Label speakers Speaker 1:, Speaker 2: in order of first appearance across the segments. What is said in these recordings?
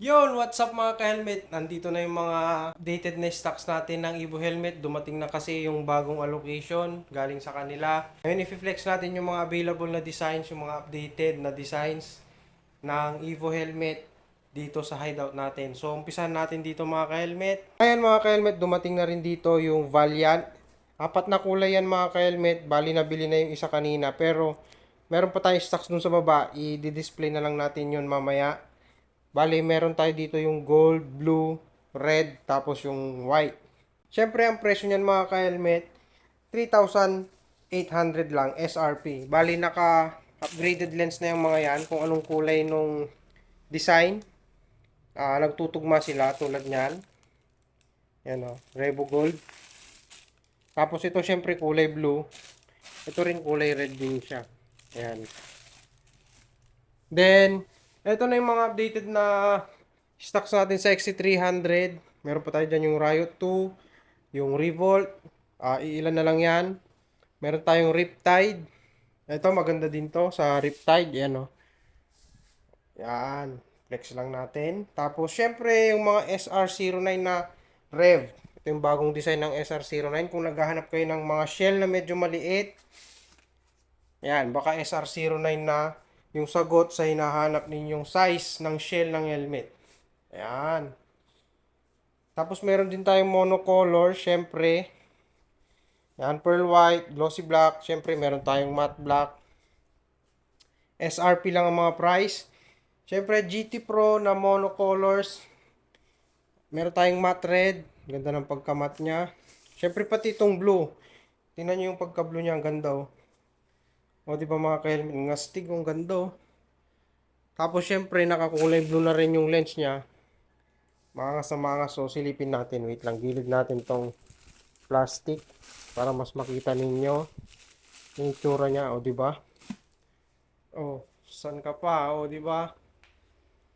Speaker 1: Yon, what's up mga ka-helmet? Nandito na yung mga updated na stocks natin ng Evo Helmet. Dumating na kasi yung bagong allocation galing sa kanila. Ngayon, i-flex natin yung mga available na designs, yung mga updated na designs ng Evo Helmet dito sa hideout natin. So, umpisahan natin dito mga ka-helmet. Ayan mga ka-helmet, dumating na rin dito yung Valiant. Apat na kulay yan mga ka-helmet. Bali nabili na yung isa kanina. Pero, meron pa tayong stocks dun sa baba. I-display na lang natin yun mamaya. Bali, meron tayo dito yung gold, blue, red, tapos yung white. Siyempre, ang presyo niyan mga ka-helmet, 3,800 lang SRP. Bali, naka-upgraded lens na yung mga yan kung anong kulay nung design. Nagtutugma sila tulad niyan. Yan o, Revo Gold. Tapos ito siyempre kulay blue. Ito rin kulay red din siya. Ayan. Then, ito na yung mga updated na stocks natin sa XC300. Meron pa tayo dyan yung Riot 2, yung Revolt. Iilan na lang yan. Meron tayong Riptide. Ito, maganda din to sa Riptide. Yan, o. Yan. Flex lang natin. Tapos, syempre, yung mga SR09 na Rev. Ito yung bagong design ng SR09. Kung naghahanap kayo ng mga shell na medyo maliit, yan, baka SR09 na yung sagot sa hinahanap ninyong size ng shell ng helmet. Ayan. Tapos meron din tayong monocolor, syempre. Yan, pearl white, glossy black. Syempre meron tayong matte black. SRP lang ang mga price. Syempre GT Pro na monocolors. Meron tayong matte red. Ganda ng pagka-matte niya. Syempre pati itong blue. Tingnan nyo yung pagka-blue niya, ang ganda oh. O di ba mga ka-helmet, ng astig, ang ganda oh. Tapos syempre nakakulay blue na rin yung lens niya. Mangas na mangas, so silipin natin. Wait lang, gilid natin tong plastic para mas makita ninyo yung itsura niya, o di ba? Oh, san ka pa, o di ba?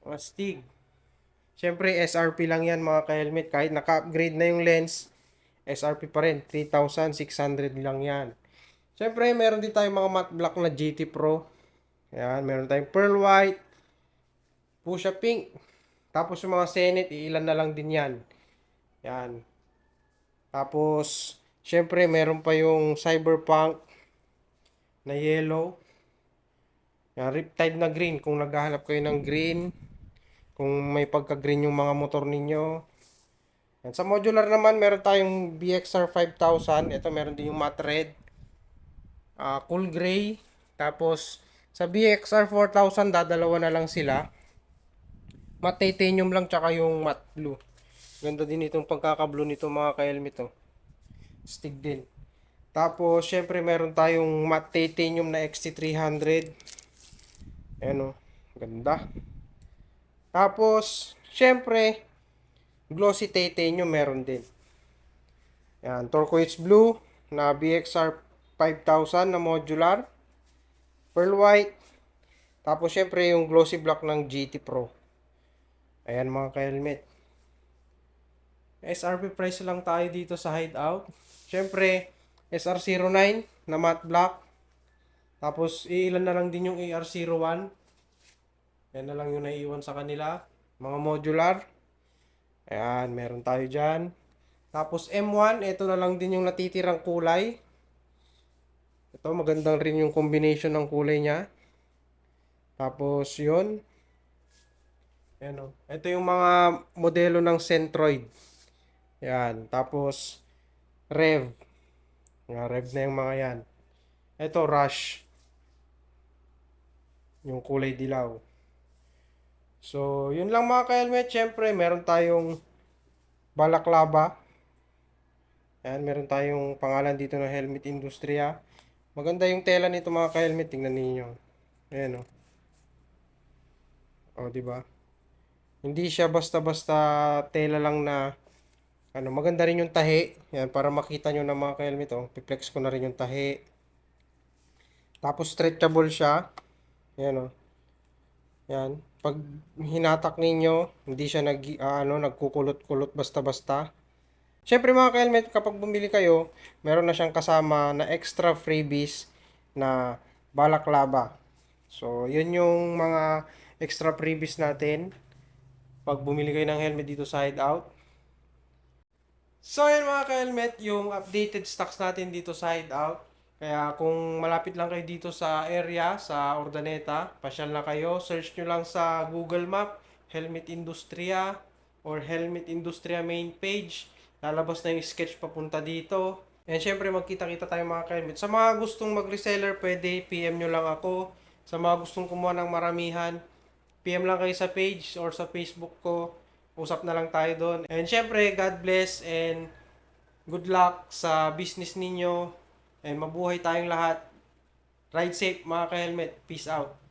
Speaker 1: Astig. Siyempre SRP lang yan mga ka-helmet, kahit naka-upgrade na yung lens, SRP pa rin, 3,600 lang yan. Siyempre meron din tayong mga matte black na GT Pro. Ayan, meron tayong pearl white, fuchsia pink. Tapos yung mga Senate, ilan na lang din yan. Yan. Tapos, syempre, meron pa yung Cyberpunk na yellow. Yan, Riptide na green. Kung naghahanap kayo ng green, kung may pagka-green yung mga motor ninyo. Yan. Sa modular naman, meron tayong BXR 5000. Ito, meron din yung matte red. Cool gray. Tapos, sa BXR 4000, dadalawa na lang sila. Matte titanium lang, tsaka yung matte blue. Ganda din itong pagkaka-blue nito mga ka-helmet to. Stig din. Tapos, syempre meron tayong matte titanium na XT300. Ayan o. Ganda. Tapos, syempre, glossy titanium meron din. Ayan, turquoise blue na BXR 5000 na modular. Pearl white. Tapos, syempre, yung glossy black ng GT Pro. Ayan mga ka-helmet. SRP price lang tayo dito sa hideout. Syempre, SR09 na matte black. Tapos, iilan na lang din yung AR01. Yan na lang yung naiiwan sa kanila. Mga modular. Ayan, meron tayo dyan. Tapos, M1, ito na lang din yung natitirang kulay. Ito, magandang rin yung combination ng kulay niya. Tapos, yun. Ayan o. Ito yung mga modelo ng Centroid. Ayan. Tapos, Rev. Rev na yung mga yan. Ito, Rush. Yung kulay dilaw. So, yun lang mga ka-helmet. Siyempre, meron tayong balaklava. Ayan, meron tayong pangalan dito ng Helmet Industria. Maganda yung tela nito mga ka-helmet. Tingnan niyo. Ayan o. O, di ba? Hindi siya basta-basta tela lang na maganda rin yung tahi. Ayan, para makita nyo na mga ka-helmet. O, piplex ko na rin yung tahi. Tapos, stretchable siya. Ayan o. Yan. Pag hinatak ninyo, hindi siya nagkukulot-kulot basta-basta. Siyempre mga ka-helmet, kapag bumili kayo, meron na siyang kasama na extra freebies na balaklava. So, yun yung mga extra freebies natin. pag bumili kayo ng helmet dito sa Hideout. So yun mga ka-helmet, yung updated stocks natin dito sa Hideout. Kaya kung malapit lang kayo dito sa area, sa Urdaneta, pasyal na kayo. Search nyo lang sa Google Map, Helmet Industria or Helmet Industria main page. Lalabas na yung sketch papunta dito. And syempre magkita-kita tayo mga ka-helmet. Sa mga gustong mag-reseller, pwede PM nyo lang ako. Sa mga gustong kumuha ng maramihan, PM lang kayo sa page or sa Facebook ko. Usap na lang tayo doon. And syempre, God bless and good luck sa business ninyo. And mabuhay tayong lahat. Ride safe mga ka-helmet. Peace out.